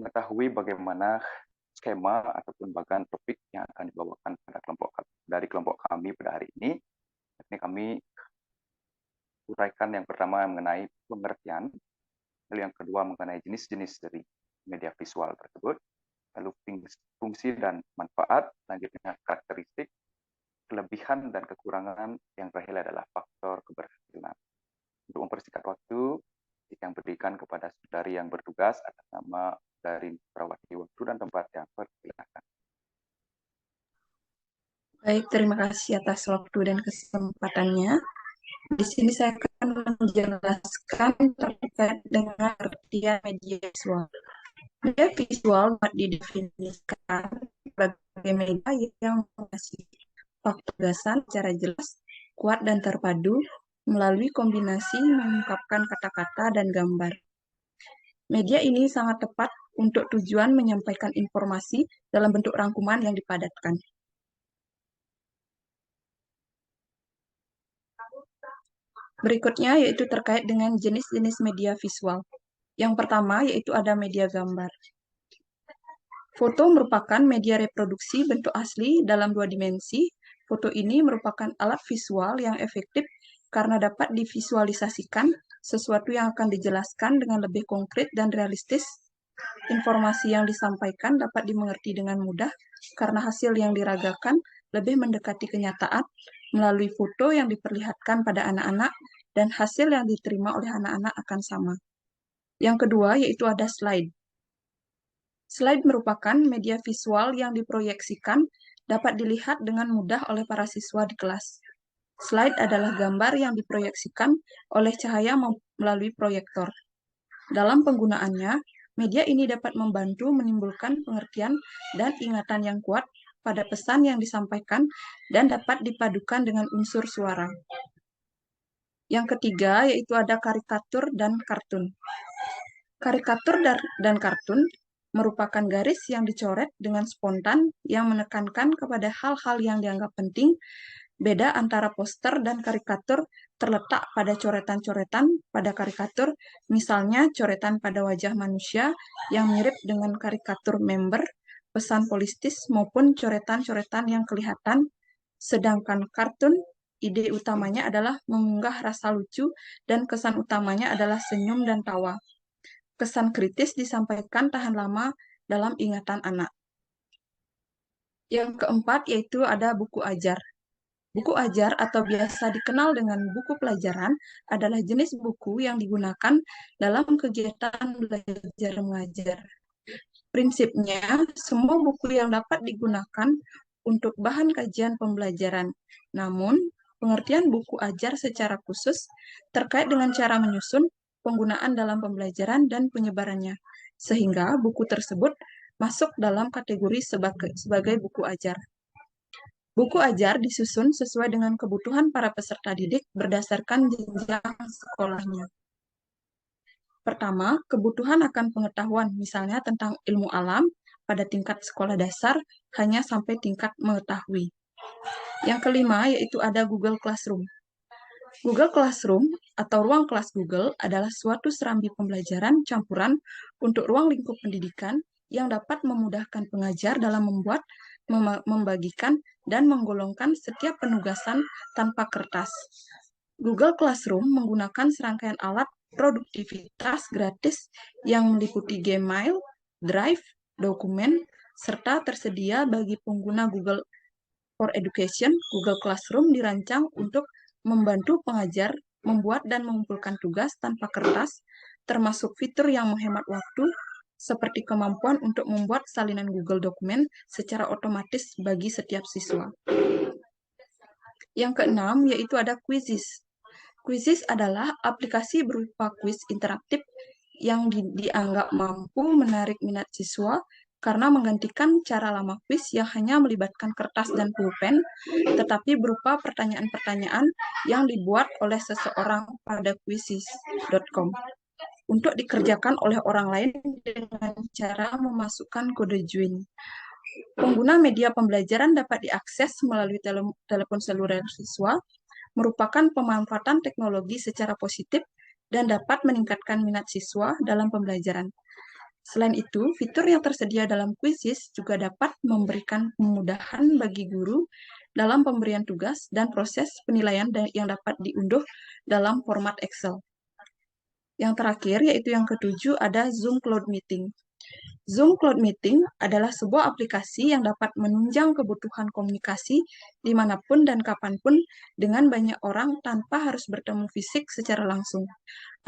mengetahui bagaimana skema ataupun bagan topik yang akan dibawakan pada kelompok kami pada hari ini. Ini kami uraikan yang pertama mengenai pengertian, lalu yang kedua mengenai jenis-jenis dari media visual tersebut, lalu fungsi dan manfaat, selanjutnya karakteristik, kelebihan dan kekurangan, yang terakhir adalah faktor keberhasilan. Untuk mempersingkat waktu, yang berikan kepada saudari yang bertugas atas nama dari Perawati waktu dan tempat yang persilakan. Baik, terima kasih atas waktu dan kesempatannya. Di sini saya akan menjelaskan terkait dengan artian media visual. Media visual dapat didefinisikan sebagai media yang mengasih fakta gagasan secara jelas, kuat dan terpadu melalui kombinasi mengungkapkan kata-kata dan gambar. Media ini sangat tepat untuk tujuan menyampaikan informasi dalam bentuk rangkuman yang dipadatkan. Berikutnya yaitu terkait dengan jenis-jenis media visual. Yang pertama yaitu ada media gambar. Foto merupakan media reproduksi bentuk asli dalam 2 dimensi. Foto ini merupakan alat visual yang efektif karena dapat divisualisasikan sesuatu yang akan dijelaskan dengan lebih konkret dan realistis. Informasi yang disampaikan dapat dimengerti dengan mudah karena hasil yang diragakan lebih mendekati kenyataan melalui foto yang diperlihatkan pada anak-anak dan hasil yang diterima oleh anak-anak akan sama. Yang kedua yaitu ada slide. Slide merupakan media visual yang diproyeksikan dapat dilihat dengan mudah oleh para siswa di kelas. Slide adalah gambar yang diproyeksikan oleh cahaya melalui proyektor. Dalam penggunaannya, media ini dapat membantu menimbulkan pengertian dan ingatan yang kuat pada pesan yang disampaikan dan dapat dipadukan dengan unsur suara. Yang ketiga yaitu ada karikatur dan kartun. Karikatur dan kartun merupakan garis yang dicoret dengan spontan yang menekankan kepada hal-hal yang dianggap penting. Beda antara poster dan karikatur terletak pada coretan-coretan pada karikatur, misalnya coretan pada wajah manusia yang mirip dengan karikatur member, pesan politis maupun coretan-coretan yang kelihatan, sedangkan kartun ide utamanya adalah mengunggah rasa lucu dan kesan utamanya adalah senyum dan tawa. Kesan kritis disampaikan tahan lama dalam ingatan anak. Yang keempat yaitu ada buku ajar. Buku ajar atau biasa dikenal dengan buku pelajaran adalah jenis buku yang digunakan dalam kegiatan belajar mengajar. Prinsipnya, semua buku yang dapat digunakan untuk bahan kajian pembelajaran. Namun, pengertian buku ajar secara khusus terkait dengan cara menyusun, penggunaan dalam pembelajaran, dan penyebarannya, sehingga buku tersebut masuk dalam kategori sebagai buku ajar. Buku ajar disusun sesuai dengan kebutuhan para peserta didik berdasarkan jenjang sekolahnya. Pertama, kebutuhan akan pengetahuan, misalnya tentang ilmu alam pada tingkat sekolah dasar hanya sampai tingkat mengetahui. Yang kelima yaitu ada Google Classroom. Google Classroom atau ruang kelas Google adalah suatu serambi pembelajaran campuran untuk ruang lingkup pendidikan yang dapat memudahkan pengajar dalam membuat, membagikan, dan menggolongkan setiap penugasan tanpa kertas. Google Classroom menggunakan serangkaian alat produktivitas gratis yang meliputi Gmail, Drive, dokumen, serta tersedia bagi pengguna Google for Education. Google Classroom dirancang untuk membantu pengajar membuat dan mengumpulkan tugas tanpa kertas, termasuk fitur yang menghemat waktu, seperti kemampuan untuk membuat salinan Google dokumen secara otomatis bagi setiap siswa. Yang keenam, yaitu ada Quizzes. Quizzes adalah aplikasi berupa kuis interaktif yang dianggap mampu menarik minat siswa karena menggantikan cara lama kuis yang hanya melibatkan kertas dan pulpen, tetapi berupa pertanyaan-pertanyaan yang dibuat oleh seseorang pada quizzes.com untuk dikerjakan oleh orang lain dengan cara memasukkan kode join. Pengguna media pembelajaran dapat diakses melalui telepon seluler siswa, merupakan pemanfaatan teknologi secara positif dan dapat meningkatkan minat siswa dalam pembelajaran. Selain itu, fitur yang tersedia dalam Quizzes juga dapat memberikan kemudahan bagi guru dalam pemberian tugas dan proses penilaian yang dapat diunduh dalam format Excel. Yang terakhir, yaitu yang ketujuh, ada Zoom Cloud Meeting. Zoom Cloud Meeting adalah sebuah aplikasi yang dapat menunjang kebutuhan komunikasi dimanapun dan kapanpun dengan banyak orang tanpa harus bertemu fisik secara langsung.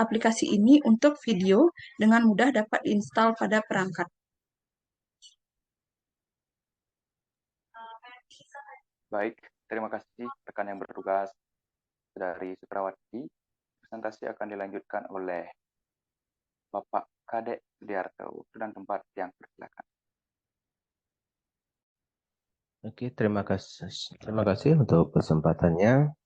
Aplikasi ini untuk video dengan mudah dapat diinstal pada perangkat. Baik, terima kasih rekan yang bertugas dari Sukrawati. Presentasi akan dilanjutkan oleh Bapak Kadek Sudiarto. Waktu dan tempat yang persilakan. Oke, terima kasih untuk kesempatannya.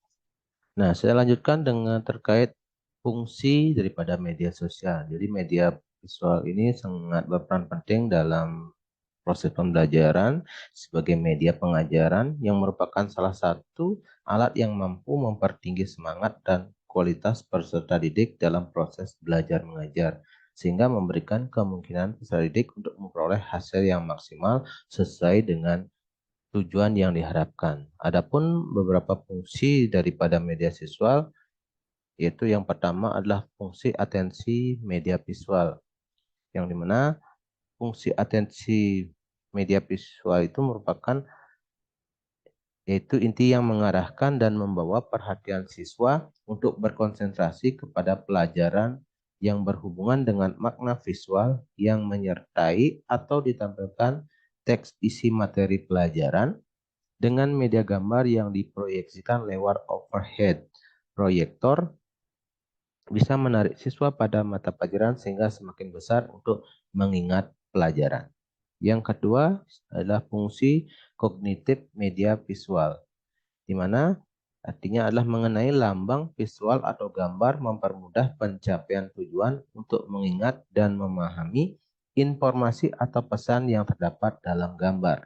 Nah, saya lanjutkan dengan terkait fungsi daripada media sosial. Jadi media visual ini sangat berperan penting dalam proses pembelajaran sebagai media pengajaran yang merupakan salah satu alat yang mampu mempertinggi semangat dan kualitas peserta didik dalam proses belajar mengajar, sehingga memberikan kemungkinan peserta didik untuk memperoleh hasil yang maksimal sesuai dengan tujuan yang diharapkan. Adapun beberapa fungsi daripada media visual, yaitu yang pertama adalah fungsi atensi media visual, yang dimana fungsi atensi media visual itu merupakan yaitu inti yang mengarahkan dan membawa perhatian siswa untuk berkonsentrasi kepada pelajaran yang berhubungan dengan makna visual yang menyertai atau ditampilkan teks isi materi pelajaran dengan media gambar yang diproyeksikan lewat overhead proyektor bisa menarik siswa pada mata pelajaran sehingga semakin besar untuk mengingat pelajaran. Yang kedua adalah fungsi kognitif media visual, di mana artinya adalah mengenai lambang visual atau gambar mempermudah pencapaian tujuan untuk mengingat dan memahami informasi atau pesan yang terdapat dalam gambar.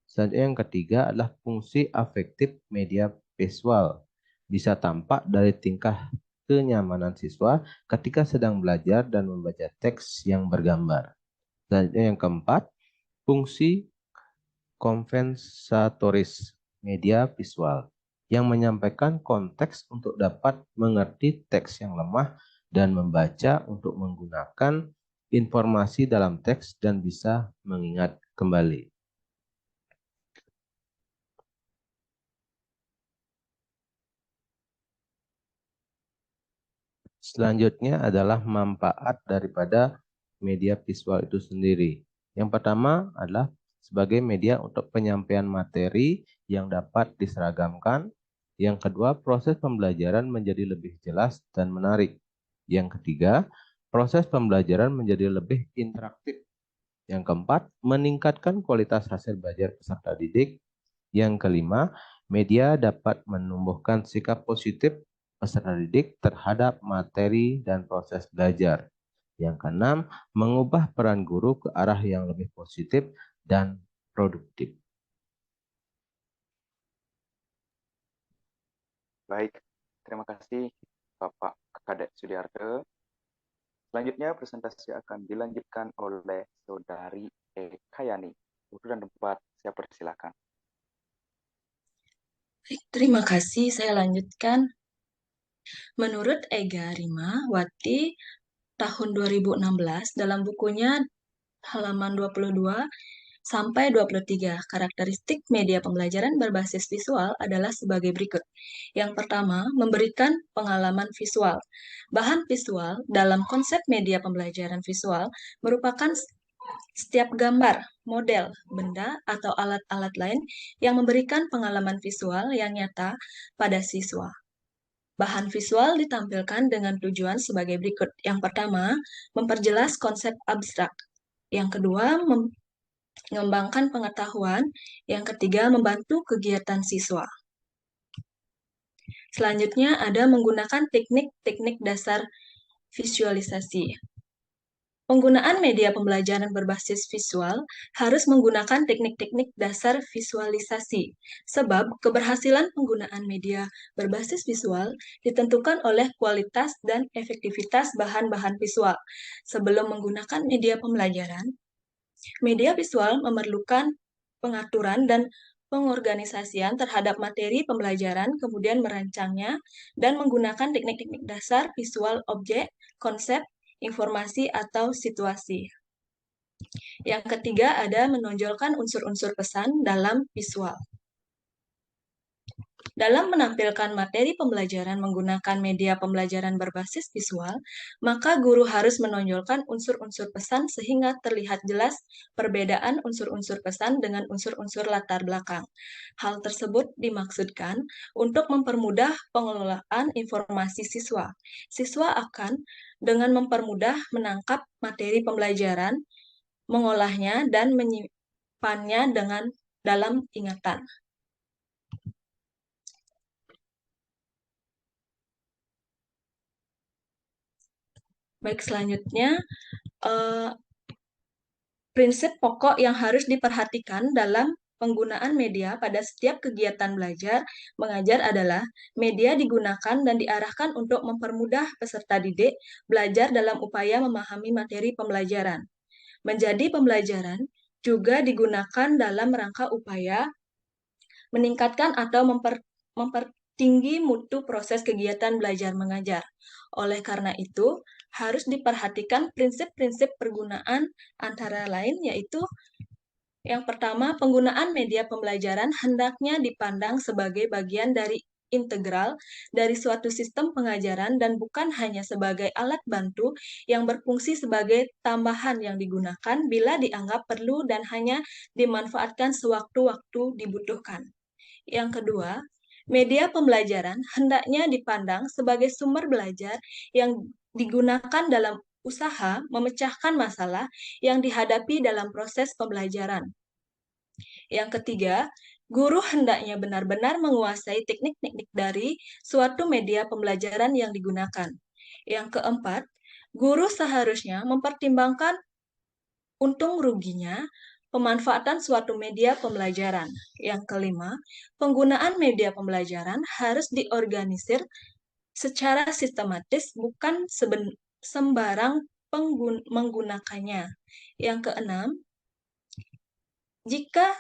Selanjutnya yang ketiga adalah fungsi afektif media visual. Bisa tampak dari tingkah kenyamanan siswa ketika sedang belajar dan membaca teks yang bergambar. Selanjutnya yang keempat, fungsi kompensatoris media visual yang menyampaikan konteks untuk dapat mengerti teks yang lemah dan membaca untuk menggunakan informasi dalam teks dan bisa mengingat kembali. Selanjutnya adalah manfaat daripada media visual itu sendiri. Yang pertama adalah sebagai media untuk penyampaian materi yang dapat diseragamkan. Yang kedua, proses pembelajaran menjadi lebih jelas dan menarik. Yang ketiga, proses pembelajaran menjadi lebih interaktif. Yang keempat, meningkatkan kualitas hasil belajar peserta didik. Yang kelima, media dapat menumbuhkan sikap positif peserta didik terhadap materi dan proses belajar. Yang keenam, mengubah peran guru ke arah yang lebih positif dan produktif. Baik, terima kasih Bapak Kadek Sudiarto. Selanjutnya presentasi akan dilanjutkan oleh Saudari Ekayani. Waktu dan tempat saya persilakan. Terima kasih, saya lanjutkan. Menurut Ega Rimawati, tahun 2016, dalam bukunya halaman 22 sampai 23, karakteristik media pembelajaran berbasis visual adalah sebagai berikut. Yang pertama, memberikan pengalaman visual. Bahan visual dalam konsep media pembelajaran visual merupakan setiap gambar, model, benda, atau alat-alat lain yang memberikan pengalaman visual yang nyata pada siswa. Bahan visual ditampilkan dengan tujuan sebagai berikut. Yang pertama, memperjelas konsep abstrak. Yang kedua, mengembangkan pengetahuan. Yang ketiga, membantu kegiatan siswa. Selanjutnya ada menggunakan teknik-teknik dasar visualisasi. Penggunaan media pembelajaran berbasis visual harus menggunakan teknik-teknik dasar visualisasi, sebab keberhasilan penggunaan media berbasis visual ditentukan oleh kualitas dan efektivitas bahan-bahan visual. Sebelum menggunakan media pembelajaran, media visual memerlukan pengaturan dan pengorganisasian terhadap materi pembelajaran, kemudian merancangnya dan menggunakan teknik-teknik dasar visual objek, konsep, informasi, atau situasi. Yang ketiga ada menonjolkan unsur-unsur pesan dalam visual. Dalam menampilkan materi pembelajaran menggunakan media pembelajaran berbasis visual, maka guru harus menonjolkan unsur-unsur pesan sehingga terlihat jelas perbedaan unsur-unsur pesan dengan unsur-unsur latar belakang. Hal tersebut dimaksudkan untuk mempermudah pengelolaan informasi siswa. Siswa akan dengan mempermudah menangkap materi pembelajaran, mengolahnya, dan menyimpannya dalam ingatan. Baik, selanjutnya, prinsip pokok yang harus diperhatikan dalam penggunaan media pada setiap kegiatan belajar mengajar adalah media digunakan dan diarahkan untuk mempermudah peserta didik belajar dalam upaya memahami materi pembelajaran. Menjadi pembelajaran juga digunakan dalam rangka upaya meningkatkan atau mempertinggi mutu proses kegiatan belajar mengajar. Oleh karena itu, harus diperhatikan prinsip-prinsip pergunaan antara lain yaitu yang pertama, penggunaan media pembelajaran hendaknya dipandang sebagai bagian dari integral dari suatu sistem pengajaran dan bukan hanya sebagai alat bantu yang berfungsi sebagai tambahan yang digunakan bila dianggap perlu dan hanya dimanfaatkan sewaktu-waktu dibutuhkan. Yang kedua, media pembelajaran hendaknya dipandang sebagai sumber belajar yang digunakan dalam usaha memecahkan masalah yang dihadapi dalam proses pembelajaran. Yang ketiga, guru hendaknya benar-benar menguasai teknik-teknik dari suatu media pembelajaran yang digunakan. Yang keempat, guru seharusnya mempertimbangkan untung ruginya pemanfaatan suatu media pembelajaran. Yang kelima, penggunaan media pembelajaran harus diorganisir secara sistematis, bukan sembarang menggunakannya. Yang keenam, jika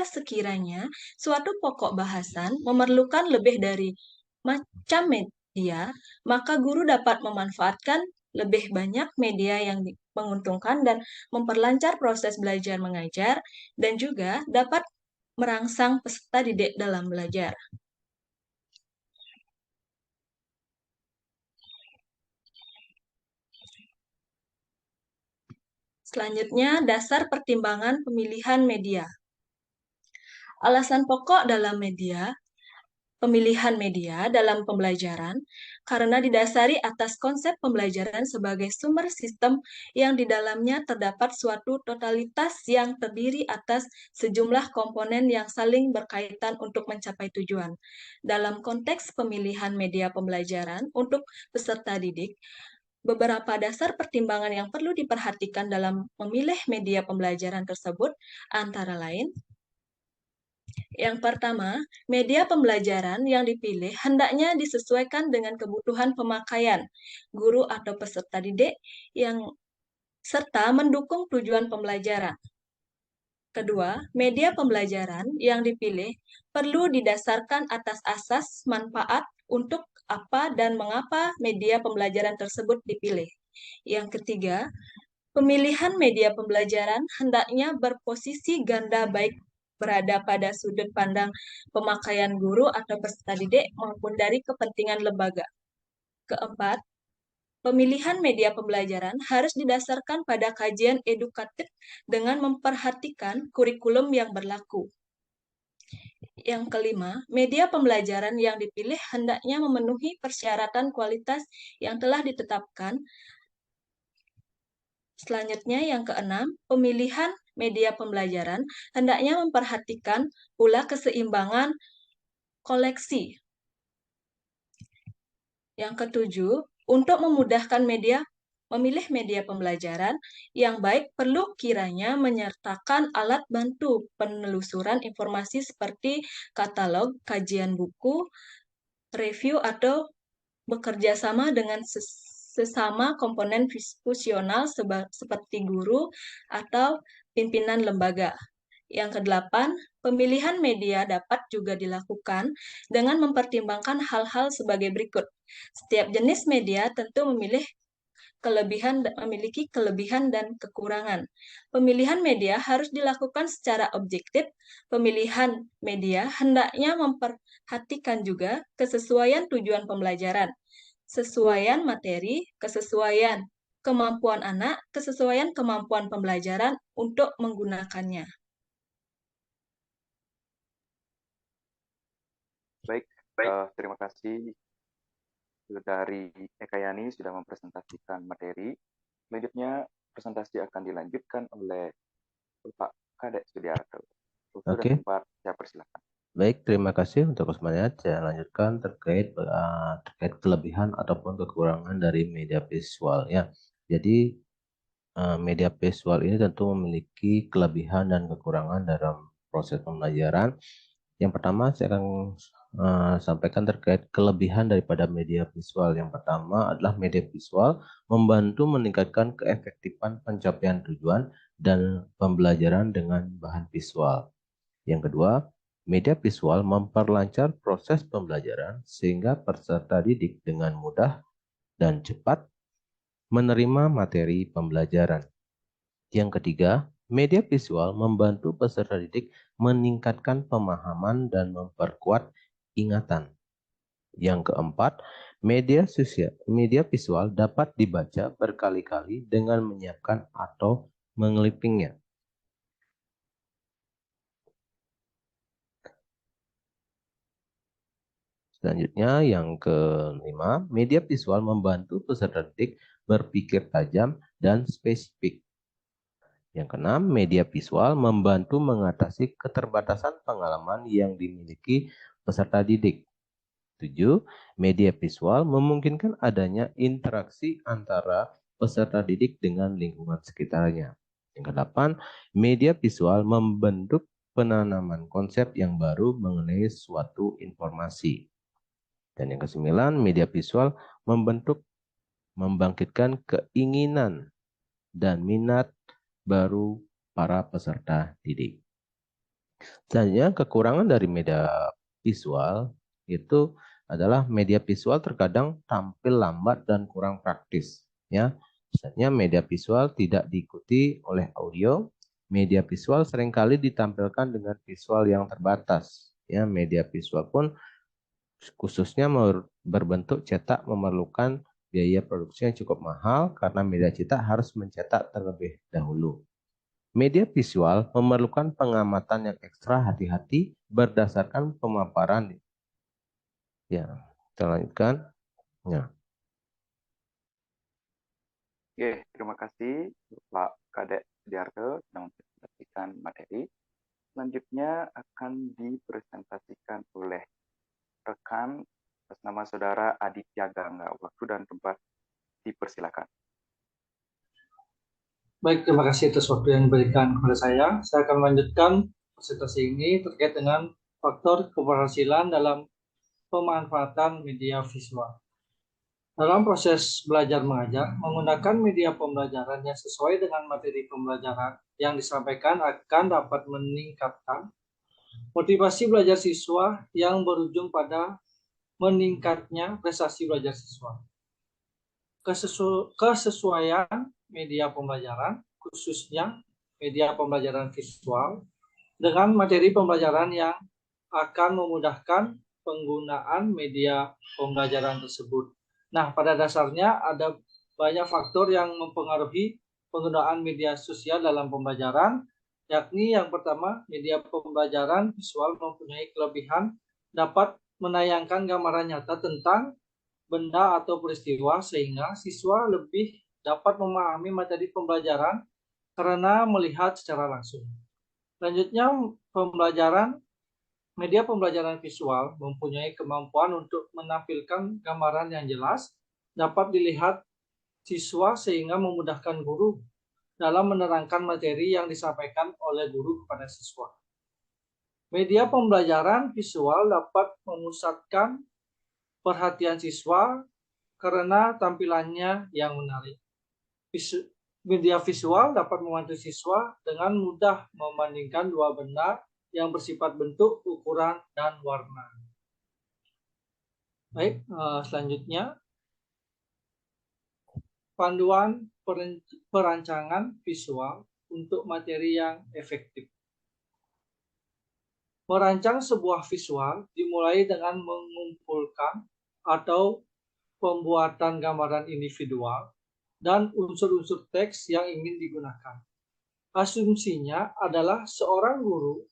sekiranya suatu pokok bahasan memerlukan lebih dari macam media, maka guru dapat memanfaatkan lebih banyak media yang menguntungkan dan memperlancar proses belajar mengajar dan juga dapat merangsang peserta didik dalam belajar. Selanjutnya, dasar pertimbangan pemilihan media. Alasan pokok dalam pemilihan media dalam pembelajaran karena didasari atas konsep pembelajaran sebagai sumber sistem yang di dalamnya terdapat suatu totalitas yang terdiri atas sejumlah komponen yang saling berkaitan untuk mencapai tujuan. Dalam konteks pemilihan media pembelajaran untuk peserta didik, beberapa dasar pertimbangan yang perlu diperhatikan dalam memilih media pembelajaran tersebut antara lain, yang pertama, media pembelajaran yang dipilih hendaknya disesuaikan dengan kebutuhan pemakaian guru atau peserta didik serta mendukung tujuan pembelajaran. Kedua, media pembelajaran yang dipilih perlu didasarkan atas asas manfaat untuk apa dan mengapa media pembelajaran tersebut dipilih. Yang ketiga, pemilihan media pembelajaran hendaknya berposisi ganda baik berada pada sudut pandang pemakaian guru atau peserta didik maupun dari kepentingan lembaga. Keempat, pemilihan media pembelajaran harus didasarkan pada kajian edukatif dengan memperhatikan kurikulum yang berlaku. Yang kelima, media pembelajaran yang dipilih hendaknya memenuhi persyaratan kualitas yang telah ditetapkan. Selanjutnya, yang keenam, pemilihan media pembelajaran hendaknya memperhatikan pula keseimbangan koleksi. Yang ketujuh, Untuk memudahkan memilih media pembelajaran yang baik perlu kiranya menyertakan alat bantu penelusuran informasi seperti katalog, kajian buku, review, atau bekerja sama dengan sesama komponen fungsional seperti guru atau pimpinan lembaga. Yang kedelapan, pemilihan media dapat juga dilakukan dengan mempertimbangkan hal-hal sebagai berikut. Setiap jenis media tentu memiliki kelebihan dan kekurangan. Pemilihan media harus dilakukan secara objektif. Pemilihan media hendaknya memperhatikan juga kesesuaian tujuan pembelajaran, kesesuaian materi, kesesuaian kemampuan anak, kesesuaian kemampuan pembelajaran untuk menggunakannya. Baik, terima kasih dari Eka Yani sudah mempresentasikan materi. Selanjutnya presentasi akan dilanjutkan oleh Bapak Kadek Sudiarto. Waktu dan tempat saya persilakan. Baik, terima kasih untuk kesempatannya. Saya lanjutkan terkait kelebihan ataupun kekurangan dari media visual ya. Jadi media visual ini tentu memiliki kelebihan dan kekurangan dalam proses pembelajaran. Yang pertama saya akan sampaikan terkait kelebihan daripada media visual. Yang pertama adalah media visual membantu meningkatkan keefektifan pencapaian tujuan dan pembelajaran dengan bahan visual. Yang kedua, media visual memperlancar proses pembelajaran sehingga peserta didik dengan mudah dan cepat menerima materi pembelajaran. Yang ketiga, media visual membantu peserta didik meningkatkan pemahaman dan memperkuat ingatan. Yang keempat, media visual dapat dibaca berkali-kali dengan menyiapkan atau mengelipingnya. Selanjutnya, yang kelima, media visual membantu peserta didik berpikir tajam dan spesifik. Yang keenam, media visual membantu mengatasi keterbatasan pengalaman yang dimiliki peserta didik. 7. Media visual memungkinkan adanya interaksi antara peserta didik dengan lingkungan sekitarnya. Yang kedelapan, media visual membentuk penanaman konsep yang baru mengenai suatu informasi. Dan yang kesembilan, media visual membangkitkan keinginan dan minat baru para peserta didik. Selanjutnya, kekurangan dari media visual itu adalah media visual terkadang tampil lambat dan kurang praktis. Ya, misalnya media visual tidak diikuti oleh audio. Media visual seringkali ditampilkan dengan visual yang terbatas. Ya, media visual pun khususnya berbentuk cetak memerlukan biaya produksi yang cukup mahal karena media cetak harus mencetak terlebih dahulu. Media visual memerlukan pengamatan yang ekstra hati-hati berdasarkan pemaparan. Ya, kita lanjutkan. Ya. Oke, terima kasih Pak Kadek Sudiarto yang mempresentasikan materi. Selanjutnya akan dipresentasikan oleh rekan atas nama saudara Aditya Gangga. Waktu dan tempat dipersilakan. Baik, terima kasih atas waktu yang diberikan kepada saya. Saya akan melanjutkan presentasi ini terkait dengan faktor keberhasilan dalam pemanfaatan media visual. Dalam proses belajar mengajar, menggunakan media pembelajaran yang sesuai dengan materi pembelajaran yang disampaikan akan dapat meningkatkan motivasi belajar siswa yang berujung pada meningkatnya prestasi belajar siswa. Kesesuaian media pembelajaran, khususnya media pembelajaran visual, dengan materi pembelajaran yang akan memudahkan penggunaan media pembelajaran tersebut. Nah, pada dasarnya ada banyak faktor yang mempengaruhi penggunaan media sosial dalam pembelajaran, yakni yang pertama, media pembelajaran visual mempunyai kelebihan dapat menayangkan gambaran nyata tentang benda atau peristiwa sehingga siswa lebih dapat memahami materi pembelajaran karena melihat secara langsung. Selanjutnya, media pembelajaran visual mempunyai kemampuan untuk menampilkan gambaran yang jelas dapat dilihat siswa sehingga memudahkan guru dalam menerangkan materi yang disampaikan oleh guru kepada siswa. Media pembelajaran visual dapat memusatkan perhatian siswa karena tampilannya yang menarik. Media visual dapat membantu siswa dengan mudah membandingkan dua benda yang bersifat bentuk, ukuran, dan warna. Baik, selanjutnya panduan perancangan visual untuk materi yang efektif. Merancang sebuah visual dimulai dengan mengumpulkan atau pembuatan gambaran individual dan unsur-unsur teks yang ingin digunakan. Asumsinya adalah seorang guru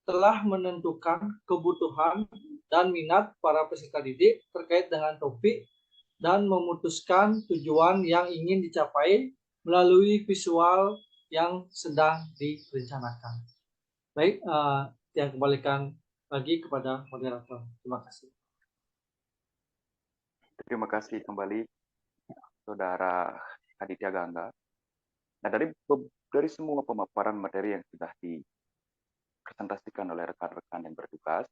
telah menentukan kebutuhan dan minat para peserta didik terkait dengan topik dan memutuskan tujuan yang ingin dicapai melalui visual yang sedang direncanakan. Baik, yang kembalikan lagi kepada moderator. Terima kasih. Terima kasih kembali, Saudara Aditya Gangga. Nah, dari semua pemaparan materi yang sudah dipresentasikan oleh rekan-rekan yang bertugas,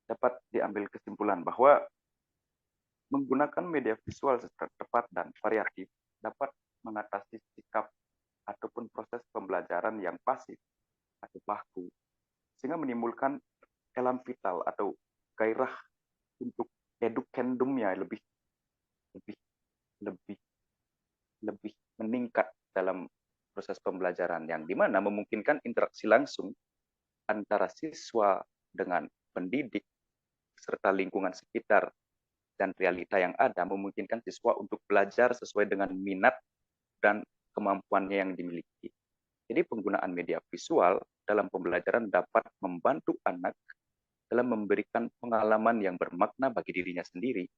dapat diambil kesimpulan bahwa menggunakan media visual secara tepat dan variatif dapat mengatasi sikap ataupun proses pembelajaran yang pasif atau baku, sehingga menimbulkan elan vital atau gairah untuk edukendumnya lebih meningkat dalam proses pembelajaran, yang dimana memungkinkan interaksi langsung antara siswa dengan pendidik serta lingkungan sekitar dan realita yang ada, memungkinkan siswa untuk belajar sesuai dengan minat dan kemampuannya yang dimiliki. Jadi penggunaan media visual dalam pembelajaran dapat membantu anak dalam memberikan pengalaman yang bermakna bagi dirinya sendiri,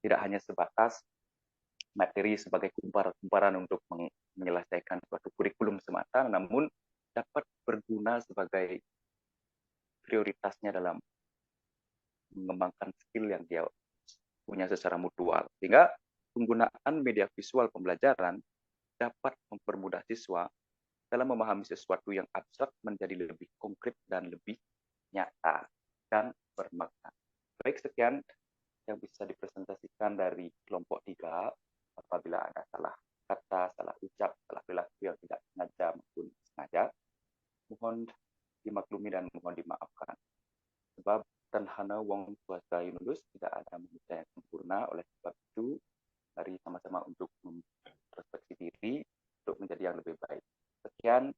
tidak hanya sebatas materi sebagai kumparan untuk menyelesaikan suatu kurikulum semata, namun dapat berguna sebagai prioritasnya dalam mengembangkan skill yang dia punya secara mutual. Sehingga penggunaan media visual pembelajaran dapat mempermudah siswa dalam memahami sesuatu yang abstrak menjadi lebih konkret dan lebih nyata dan bermakna. Baik, sekian yang bisa dipresentasikan dari kelompok 3. Apabila ada salah kata, salah ucap, salah perilaku yang tidak sengaja maupun sengaja, mohon dimaklumi dan mohon dimaafkan. Sebab tanhana wong swasta lulus, tidak ada manusia yang sempurna. Oleh sebab itu, mari sama-sama untuk introspeksi diri untuk menjadi yang lebih baik. Sekian,